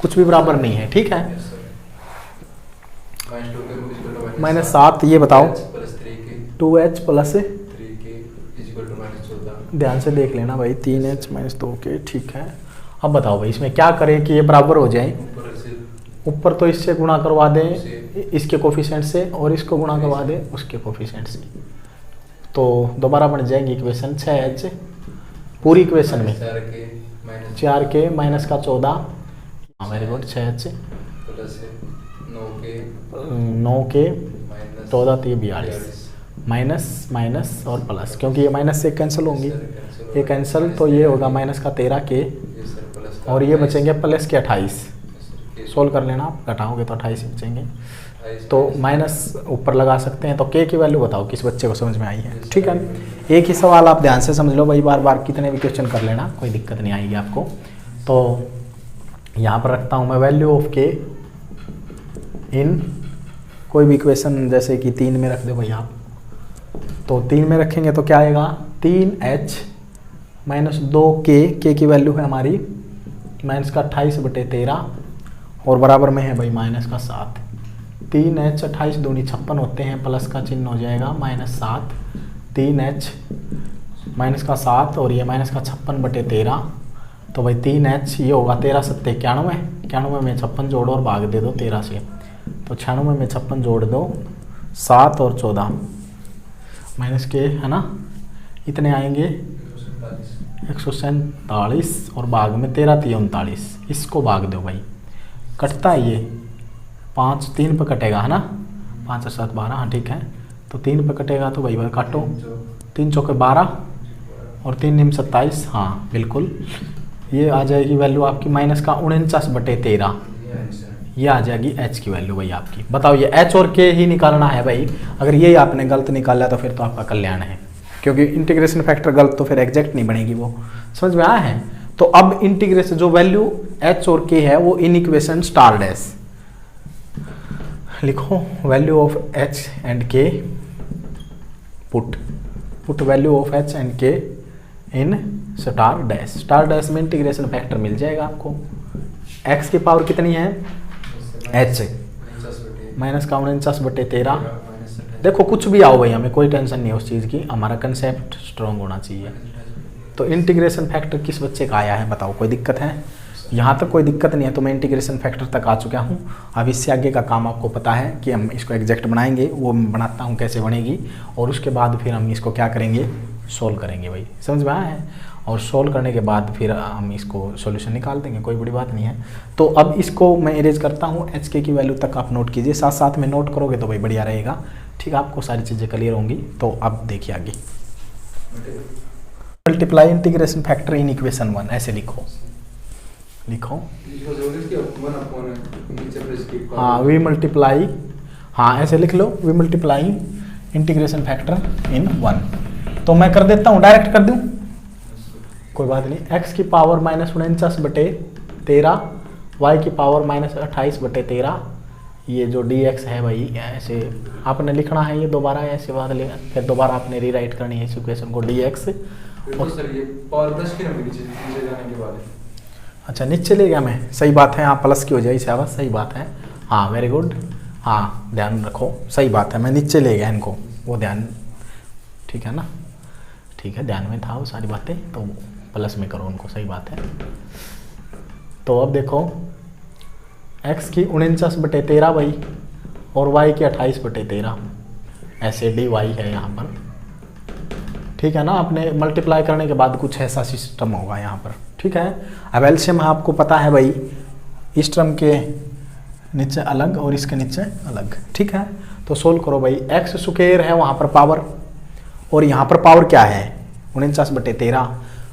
कुछ भी बराबर नहीं है, ठीक है। -7, ये बताओ 2h प्लस 3k ध्यान से देख लेना भाई, 3h - 2k, ठीक है। अब बताओ भाई इसमें क्या करें कि ये बराबर हो जाए, ऊपर तो इससे गुणा करवा दें इसके कोफिशिएंट से, और इसको गुणा करवा दें उसके कोफिशिएंट से, तो दोबारा बन जाएगी इक्वेशन 6h पूरी इक्वेशन में 4k माइनस का 14, हाँ very good, 6h plus 9k 14 3 42, minus minus और प्लस, क्योंकि ये माइनस से कैंसिल होंगी, ये कैंसिल, तो ये होगा माइनस का 13k और ये बचेंगे प्लस के 28, सोल्व कर लेना आप, घटाओगे तो 28 ही बचेंगे, तो माइनस ऊपर लगा सकते हैं। तो k की वैल्यू बताओ किस बच्चे को समझ में आई है, ठीक है। एक ही सवाल आप ध्यान से समझ लो भाई, बार बार कितने भी क्वेश्चन कर लेना, कोई दिक्कत नहीं आएगी आपको। तो यहाँ पर रखता हूँ मैं वैल्यू ऑफ k इन कोई भी इक्वेशन, जैसे कि 3 में रख दो भाई आप, तो 3 में रखेंगे तो क्या आएगा, 3h - 2k की वैल्यू है हमारी माइनस का 28 बटे 13 और बराबर में है भाई माइनस का 7, 3h 28 दूनी 56 होते हैं, प्लस का चिन्ह हो जाएगा -7, 3h माइनस का 7 और ये माइनस का 56 बटे 13, तो भाई 3h ये होगा 13 7 91, 91 में 56 जोड़ो और भाग दे दो 13 से, तो 96 में 56 जोड़ दो, 7 और 14 माइनस के, है ना, इतने आएंगे 147 और भाग में 13 3 39, इसको भाग दो भाई, कटता है ये 5 3 पे कटेगा, है ना, 5 और 7 12, हाँ ठीक है, तो 3 पे कटेगा तो भाई काटो, 3 चौके 12 और 3 निम 27, हाँ बिल्कुल, ये आ जाएगी वैल्यू आपकी माइनस का 49 बटे 13, ये आ जाएगी h की वैल्यू भाई आपकी। बताओ ये h और k ही निकालना है भाई, अगर ये आपने गलत निकाला तो फिर तो आपका कल्याण है, क्योंकि इंटीग्रेशन फैक्टर गलत तो फिर एग्जैक्ट नहीं बनेगी वो, समझ में आया है। तो अब इंटीग्रेशन जो वैल्यू h और k है वो इन इक्वेशन स्टार डैश लिखो, value of h and k put value of h and k in star dash में इंटीग्रेशन फैक्टर मिल जाएगा आपको। x की पावर कितनी है, h माइनस का 49 बटे 13, देखो कुछ भी आओ भाई, हमें कोई टेंशन नहीं है उस चीज़ की, हमारा कंसेप्ट स्ट्रॉन्ग होना चाहिए। तो इंटीग्रेशन फैक्टर किस बच्चे का आया है बताओ, कोई दिक्कत है, यहाँ तक कोई दिक्कत नहीं है, तो मैं इंटीग्रेशन फैक्टर तक आ चुका हूँ। अब इससे आगे का काम आपको पता है कि हम इसको एग्जैक्ट बनाएंगे, वो मैं बनाता हूँ कैसे बनेगी, और उसके बाद फिर हम इसको क्या करेंगे, सोल्व करेंगे भाई, समझ में आया है। और सोल्व करने के बाद फिर हम इसको सॉल्यूशन निकाल देंगे, कोई बड़ी बात नहीं है। तो अब इसको मैं इरेज करता हूँ, एच के की वैल्यू तक आप नोट कीजिए, साथ साथ में नोट करोगे तो भाई बढ़िया रहेगा, ठीक है, आपको सारी चीज़ें क्लियर होंगी। तो अब देखिए आगे, multiply integration factor in equation 1, ऐसे लिखो हाँ, वी मल्टीप्लाई, हाँ ऐसे लिख लो, we multiply integration factor in 1। तो मैं कर देता हूँ, डायरेक्ट कर दूँ, कोई बात नहीं, x की पावर -49 बटे 13, y की पावर -28 बटे 13, ये जो dx है भाई ऐसे आपने लिखना है, ये दोबारा ऐसे बात लेगा, फिर दोबारा आपने रीराइट करनी है इस इक्वेशन को dx। और सर ये पावर 10 के नंबर नीचे जाने के बाद अच्छा नीचे ले गया मैं, सही बात है, हाँ प्लस की हो जाए शाबाश, सही बात है, हाँ वेरी गुड, हाँ ध्यान रखो, सही बात है, मैं नीचे ले गया इनको, वो ध्यान, ठीक है ना, ठीक है ध्यान में था वो सारी बातें, तो प्लस में करो उनको, सही बात है। तो अब देखो x की 49/13 भाई और y की 28/13 ऐसे dy है यहाँ पर, ठीक है ना, आपने मल्टीप्लाई करने के बाद कुछ ऐसा सिस्टम होगा यहाँ पर, ठीक है। अब एलसीएम आपको पता है भाई, इस टर्म के नीचे अलग और इसके नीचे अलग, ठीक है। तो सोल्व करो भाई, एक्स स्क्वायर है वहाँ पर पावर, और यहाँ पर पावर क्या है 49/13,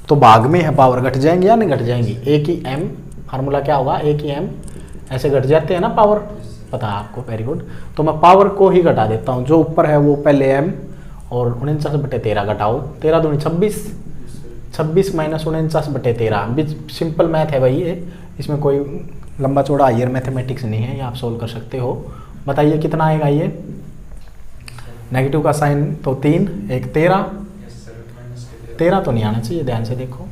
तो भाग में है पावर, घट जाएंगे या नहीं घट जाएंगी, ए की m, फार्मूला क्या होगा ए की m, ऐसे घट जाते हैं ना पावर, पता है आपको, वेरी गुड। तो मैं पावर को ही घटा देता हूँ, जो ऊपर है वो पहले m और 49/13 घटाओ, 13 दूनी 26, 26 माइनस 49/13, सिंपल मैथ है भाई ये, इसमें कोई लंबा चौड़ा हायर मैथमेटिक्स नहीं है, ये आप सोल्व कर सकते हो। बताइए कितना आएगा ये, नेगेटिव का साइन तो 3, एक 13, 13 तो नहीं आना चाहिए, ध्यान से देखो,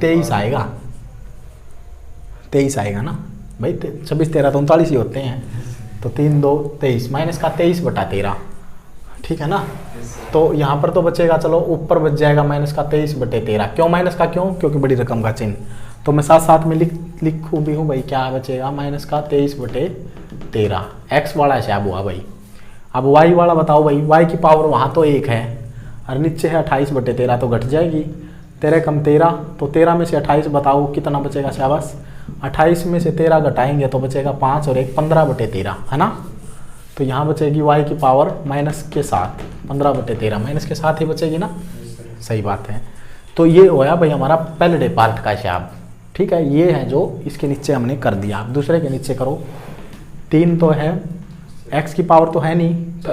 23 आएगा, 23 आएगा ना भाई, 26 13 तो 39 ही होते हैं, तो 3 2 23 माइनस का 23/13, ठीक है ना। तो यहाँ पर तो बचेगा, चलो ऊपर बच जाएगा माइनस का 23/13, क्यों माइनस का, क्यों, क्योंकि बड़ी रकम का चिन्ह, तो मैं साथ साथ में लिखूँ भी हूँ भाई, क्या बचेगा माइनस का 23/13, एक्स वाला हिसाब हुआ भाई। अब वाई वाला बताओ भाई, वाई की पावर वहाँ तो 1 है और नीचे है 28/13, तो घट जाएगी, 13 कम 13, तो 13 में से 28 बताओ कितना बचेगा, शाबाश, 28 में से 13 घटाएंगे तो बचेगा 5 और 1 15/13, है ना। तो यहाँ बचेगी y की पावर माइनस के साथ 15/13, माइनस के साथ ही बचेगी ना, सही बात है। तो ये होया भाई हमारा पहले पार्ट का हिसाब, ठीक है, ये है जो इसके नीचे हमने कर दिया। आप दूसरे के नीचे करो, 3 तो है, x की पावर तो है नहीं, तो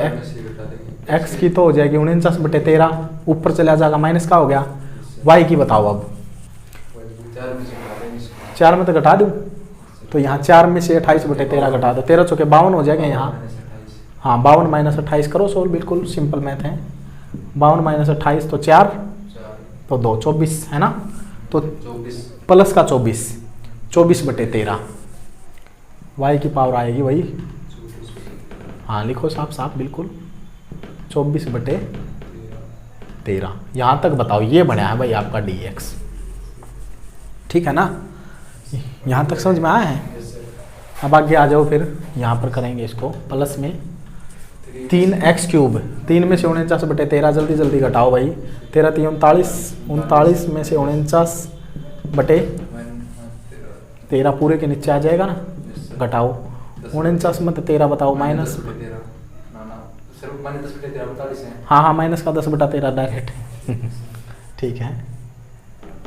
x की तो हो जाएगी 49/13, ऊपर चला जाएगा, माइनस का हो गया, y की बताओ अब, 4 में तो घटा दूँ, तो यहाँ 4 में से 28/13 घटा दो, 13 चौके 52 हो जाएगा यहाँ, हाँ 52 माइनस 28 करो सोल्व, बिल्कुल सिंपल मैथ है, 52 माइनस 28 तो 4 तो 2 24 है ना, तो प्लस का 24/13, y की पावर आएगी वही, हाँ लिखो साफ साफ बिल्कुल 24/13, यहाँ तक बताओ, ये बना है भाई आपका dx, ठीक है ना, यहाँ तक समझ में आया है। अब आगे आ जाओ, फिर यहाँ पर करेंगे इसको प्लस में 3x3, 3 में से 49/13 जल्दी जल्दी घटाओ भाई, 13 3 39, 39 में से 49/13 पूरे के नीचे आ जाएगा ना, घटाओ 49 में 13 बताओ, माइनस, हाँ हाँ माइनस का 10/13 डायरेक्ट ठीक है,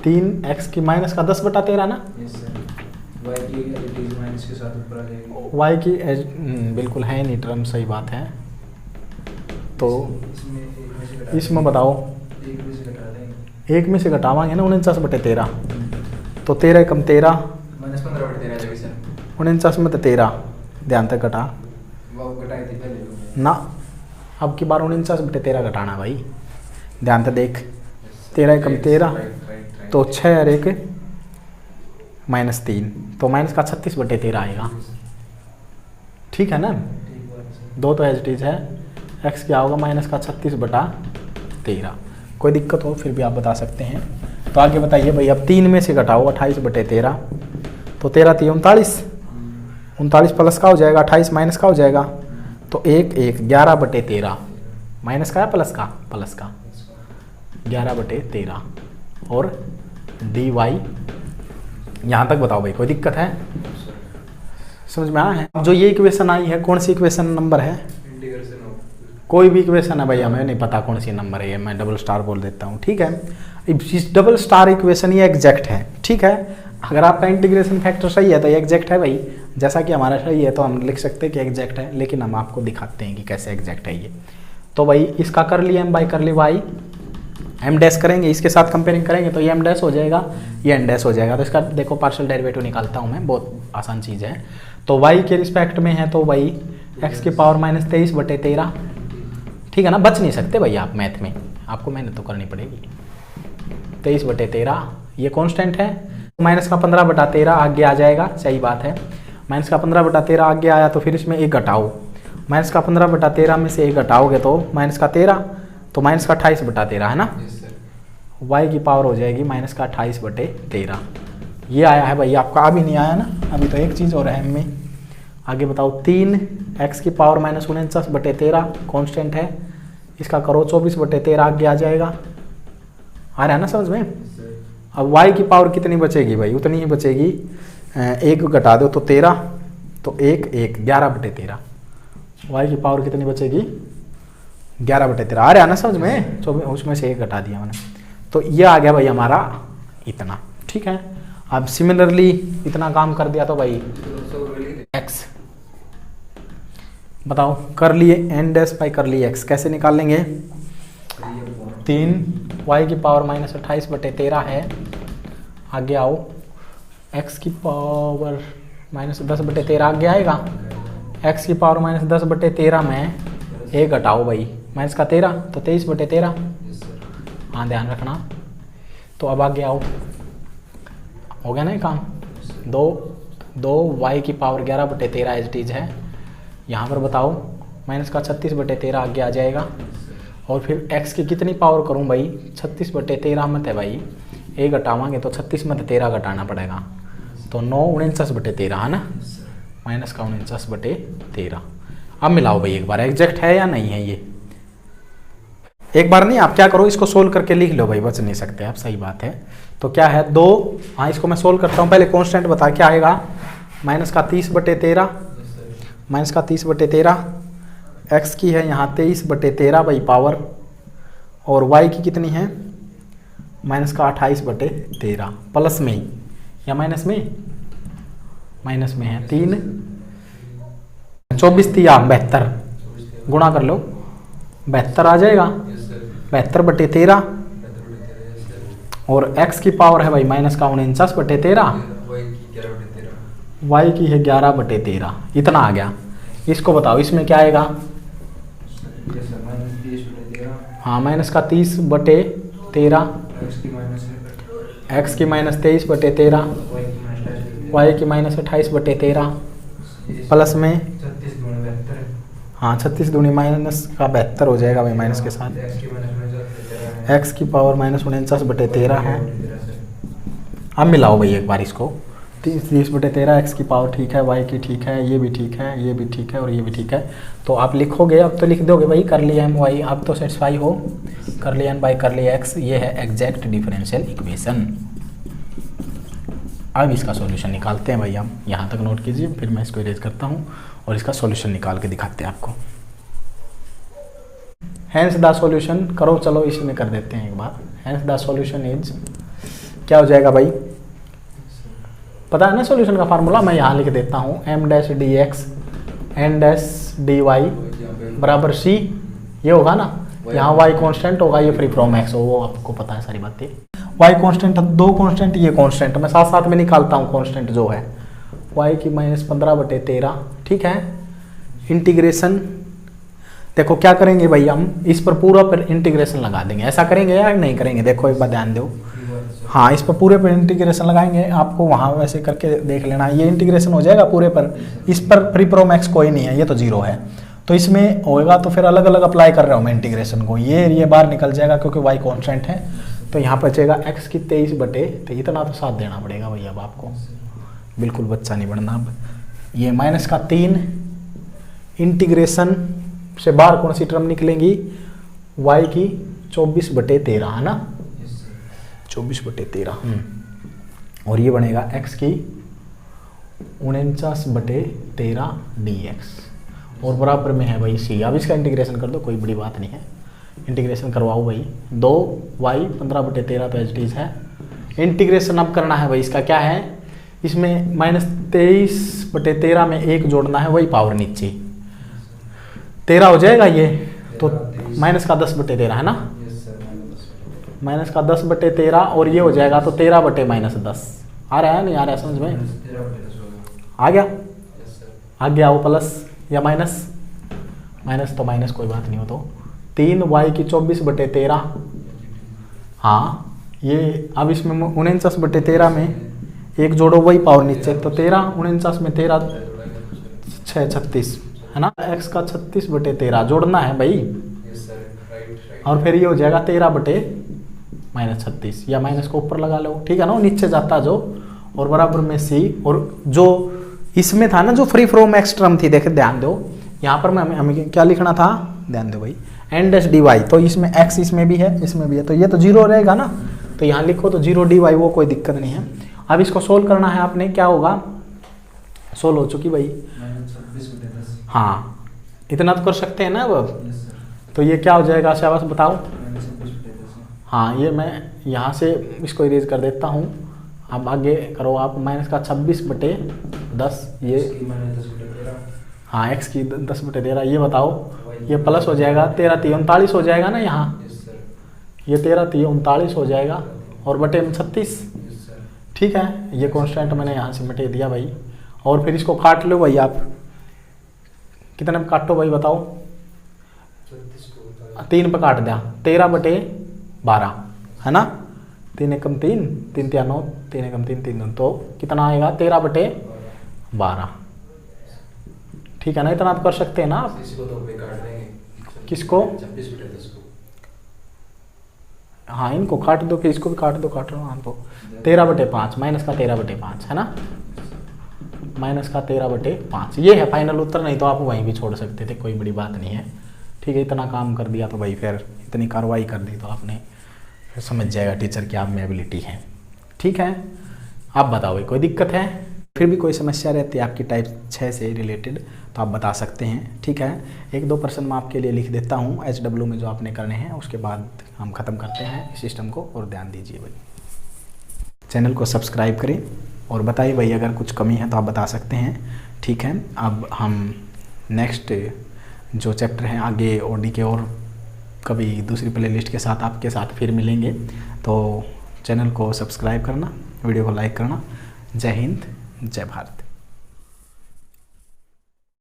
3x की माइनस का 10/13 ना, y की बिल्कुल है नहीं टर्म, सही बात है। तो इसमें बताओ, एक में से घटावांगे ना 49/13, तो 13 कम 13 49 में तो 13, ध्यान तक घटा ना, अब की बार 49/13 घटाना भाई, ध्यान तक देख, 13 कम 13 तो 6 और 1 -3, तो माइनस का 36/13 आएगा, ठीक है ना, 2 तो एज इट इज है, x क्या होगा माइनस का 36/13, कोई दिक्कत हो फिर भी आप बता सकते हैं। तो आगे बताइए भाई, अब 3 में से घटाओ 28/13, तो 13 3 39, 39 प्लस का हो जाएगा, 28 माइनस का हो जाएगा, तो 1 1 11/13, माइनस का है प्लस का, प्लस का 11/13, और dy, यहाँ तक बताओ भाई, कोई दिक्कत है, समझ में आया है। जो ये इक्वेशन आई है, कौन सी इक्वेशन नंबर है, कोई भी इक्वेशन है भाई, हमें नहीं पता कौन सी नंबर है, ये मैं डबल स्टार बोल देता हूँ, ठीक है। इस डबल स्टार इक्वेशन ये एग्जैक्ट है, ठीक है, अगर आपका इंटीग्रेशन फैक्टर सही है तो ये एग्जैक्ट है भाई, जैसा कि हमारा सही है तो हम लिख सकते हैं कि एग्जैक्ट है, लेकिन हम आपको दिखाते हैं कि कैसे एग्जैक्ट है ये। तो भाई इसका कर लिया m बाई कर ली y, एम डैश करेंगे, इसके साथ कंपेयरिंग करेंगे तो ये एम डैश हो जाएगा, ये एन डैश हो जाएगा। तो इसका देखो पार्शियल डेरिवेटिव निकालता हूँ मैं, बहुत आसान चीज़ है। तो y के रिस्पेक्ट में है तो y x की पावर -23/13, ठीक है ना, बच नहीं सकते भाई आप मैथ में, आपको मेहनत तो करनी पड़ेगी। 23/13 ये कांस्टेंट है, माइनस का 15/13 आगे आ जाएगा, सही बात है। माइनस का 15/13 आगे आया तो फिर इसमें एक घटाओ, माइनस का 15/13 में से एक घटाओगे तो माइनस का 13, तो माइनस का 28/13 है ना, y की पावर हो जाएगी माइनस का 28/13। ये आया है भाई आपका, अभी नहीं आया ना, अभी तो एक चीज़ और है में। आगे बताओ 3x की पावर -49/13 कांस्टेंट है, इसका करो 24/13 आगे आ जाएगा, आ रहा है ना समझ में। अब y की पावर कितनी बचेगी भाई, उतनी ही बचेगी, एक घटा दो तो 13, तो 11/13, y की पावर कितनी बचेगी 11/13, आ रहा है ना समझ में, 24 उसमें से एक घटा दिया मैंने, तो ये आ गया भाई हमारा इतना, ठीक है। अब सिमिलरली इतना काम कर दिया तो भाई x बताओ कर लिए n डैश बाई कर लिए x कैसे निकाल लेंगे, 3y की पावर -28/13 है, आगे आओ x की पावर -10/13 आगे आएगा, x की पावर -10/13 में एक घटाओ भाई, माइनस का 13 तो 23/13, हाँ ध्यान रखना। तो अब आगे आओ, हो गया ना ये काम, दो y की पावर 11/13 एज इट इज है, यहाँ पर बताओ माइनस का 36/13 आगे आ जाएगा, और फिर x की कितनी पावर करूँ भाई, 36/13 मत है भाई, एक घटावांगे तो 36 में 13 घटाना पड़ेगा, तो 9 है ना, माइनस का 49/13। अब मिलाओ भाई एक बार, एग्जैक्ट है या नहीं है ये, एक बार नहीं, आप क्या करो इसको सोल्व करके लिख लो भाई, बच नहीं सकते आप, सही बात है। तो क्या है 2, हाँ इसको मैं सोल्व करता हूँ, पहले कांस्टेंट बता क्या आएगा, माइनस का 30/13, माइनस का 30/13, x की है यहाँ 23/13 भाई पावर, और y की कितनी है माइनस का 28/13, प्लस में या माइनस में, माइनस में है 3, 24 3 72, गुणा कर लो 72 आ जाएगा, 72/13, और x की पावर है भाई माइनस का 49/13, y की है 11/13, इतना आ गया। इसको बताओ इसमें क्या आएगा, हाँ माइनस का 30/13, x की -23/13, y की -28/13, प्लस में हाँ 36 दूनी माइनस का 72 हो जाएगा भाई माइनस के साथ, x की पावर -49/13 है। अब मिलाओ भाई एक बार इसको, 30/13 x की पावर ठीक है, y की ठीक है, ये भी ठीक है, ये भी ठीक है, और ये भी ठीक है। तो आप लिखोगे, अब तो लिख दोगे भाई कर लिया एम वाई, आप तो सेटिस्फाई हो, कर लिया एन बाई कर लिया एक्स, ये है एग्जैक्ट डिफरेंशियल इक्वेशन। अब इसका सॉल्यूशन निकालते हैं भाई, हम यहाँ तक नोट कीजिए, फिर मैं इसको इरेज करता हूँ और इसका सॉल्यूशन निकाल के दिखाते हैं आपको। हैंस द सॉल्यूशन करो, चलो इसी में कर देते हैं एक बार। हैंस द सॉल्यूशन इज क्या हो जाएगा भाई, पता है ना सॉल्यूशन का फार्मूला, मैं यहाँ लिख देता हूँ, m-dx n-dy बराबर c, ये होगा ना, यहाँ y कांस्टेंट होगा, ये फ्री फ्रॉम x हो, वो आपको पता है सारी बातें। y कांस्टेंट, दो कांस्टेंट, ये कांस्टेंट मैं साथ साथ में निकालता हूँ, कांस्टेंट जो है y की -15/13, ठीक है। इंटीग्रेशन देखो क्या करेंगे भाई, हम इस पर पूरा पर इंटीग्रेशन लगा देंगे, ऐसा करेंगे या नहीं करेंगे, देखो एक बार ध्यान दो, हाँ इस पर पूरे पर इंटीग्रेशन लगाएंगे, आपको वहाँ वैसे करके देख लेना, ये इंटीग्रेशन हो जाएगा पूरे पर, इस पर फ्री फ्रॉम x कोई नहीं है, ये तो 0 है, तो इसमें होएगा, तो फिर अलग अलग अप्लाई कर रहा हूँ मैं इंटीग्रेशन को, ये बाहर निकल जाएगा क्योंकि y कांस्टेंट है, तो यहाँ पर बचेगा x की 23/, इतना तो साथ देना पड़ेगा भैया अब आपको, बिल्कुल बच्चा नहीं बनना। अब ये -3 इंटीग्रेशन से बाहर कौन सी टर्म निकलेंगी, y की 24/13 है ना, 24/13, और ये बनेगा x की 49/13 dx, और बराबर में है भाई c। अब इसका इंटीग्रेशन कर दो, कोई बड़ी बात नहीं है, इंटीग्रेशन करवाओ भाई, 2y 15/13 तो एच है। इंटीग्रेशन अब करना है भाई, इसका क्या है, इसमें -23/13 में एक जोड़ना है, वही पावर नीचे 13 हो जाएगा ये, तो माइनस का 10/13 है ना, माइनस का 10/13 और ये हो जाएगा तो 13/-10। आ रहा है नहीं आ रहा है समझ में? 13/10 होगा। आ गया? Yes sir. आ गया वो प्लस या माइनस? माइनस तो माइनस कोई बात नहीं हो तो 3y की 24/13। हाँ ये अब इसमें 49/13 में एक जोड़ो वही पावर नीचे तो 13 49 में 13 6 36 है ना। x का 36/13 जोड़ना है भाई। Yes sir, right. और फिर ये हो जाएगा 13/-36 या माइनस को ऊपर लगा लो, ठीक है ना, नीचे जाता जो और बराबर में c। और जो इसमें था ना जो फ्री फ्रॉम x टर्म थी, देखे ध्यान दो यहाँ पर हमें क्या लिखना था, ध्यान दो भाई, n डैश dy। तो इसमें x इसमें भी है इसमें भी है तो ये तो 0 रहेगा ना, तो यहाँ लिखो तो 0 dy, वो कोई दिक्कत नहीं है। अब इसको सोल्व करना है आपने, क्या होगा, सोल्व हो चुकी भाई। -26/10। हाँ इतना तो कर सकते हैं ना अब। Yes sir. तो ये क्या हो जाएगा शाबाश बताओ। -26/10। हाँ ये मैं यहाँ से इसको इरेज कर देता हूँ, अब आगे करो आप। माइनस का 26/10 ये इसकी -10/13। हाँ x की 10/13 ये बताओ, ये प्लस हो जाएगा 13×3 = 39 हो जाएगा ना यहाँ, यस सर। ये 13×3 = 39 हो जाएगा और बटे में 36। Yes sir. ठीक है ये कांस्टेंट मैंने यहाँ से मिटा दिया भाई। और फिर इसको काट लो भाई आप, कितने में काटो भाई बताओ। 36 को 3 पे काट दिया 13/12 है ना, 3 एकम 3 3 3 9 3 एकम 3 3 2 तो कितना आएगा 13/12। ठीक है ना, इतना तो कर सकते हैं ना आप। इसको तो पे काट देंगे। किसको? 26/10 को। हाँ इनको काट दो, फिर इसको भी काट दो, काट लो हाँ तो 13/5 माइनस का 13/5 है ना, माइनस का 13/5 ये है फाइनल उत्तर। नहीं तो आप वहीं भी छोड़ सकते थे, कोई बड़ी बात नहीं है। ठीक है इतना काम कर दिया तो भाई फिर इतनी कार्रवाई कर दी तो आपने फिर समझ जाएगा टीचर की आप में एबिलिटी है। ठीक है आप बताओ भाई कोई दिक्कत है, फिर भी कोई समस्या रहती है आपकी टाइप 6 से रिलेटेड तो आप बता सकते हैं। ठीक है 1-2 प्रश्न मैं आपके लिए लिख देता हूँ HW में जो आपने करने हैं, उसके बाद हम ख़त्म करते हैं इस सिस्टम को। और ध्यान दीजिए भाई, चैनल को सब्सक्राइब करें और बताइए भाई अगर कुछ कमी है तो आप बता सकते हैं। ठीक है अब हम नेक्स्ट जो चैप्टर हैं आगे OD के और कभी दूसरी प्लेलिस्ट के साथ आपके साथ फिर मिलेंगे। तो चैनल को सब्सक्राइब करना, वीडियो को लाइक करना। जय हिंद जय भारत।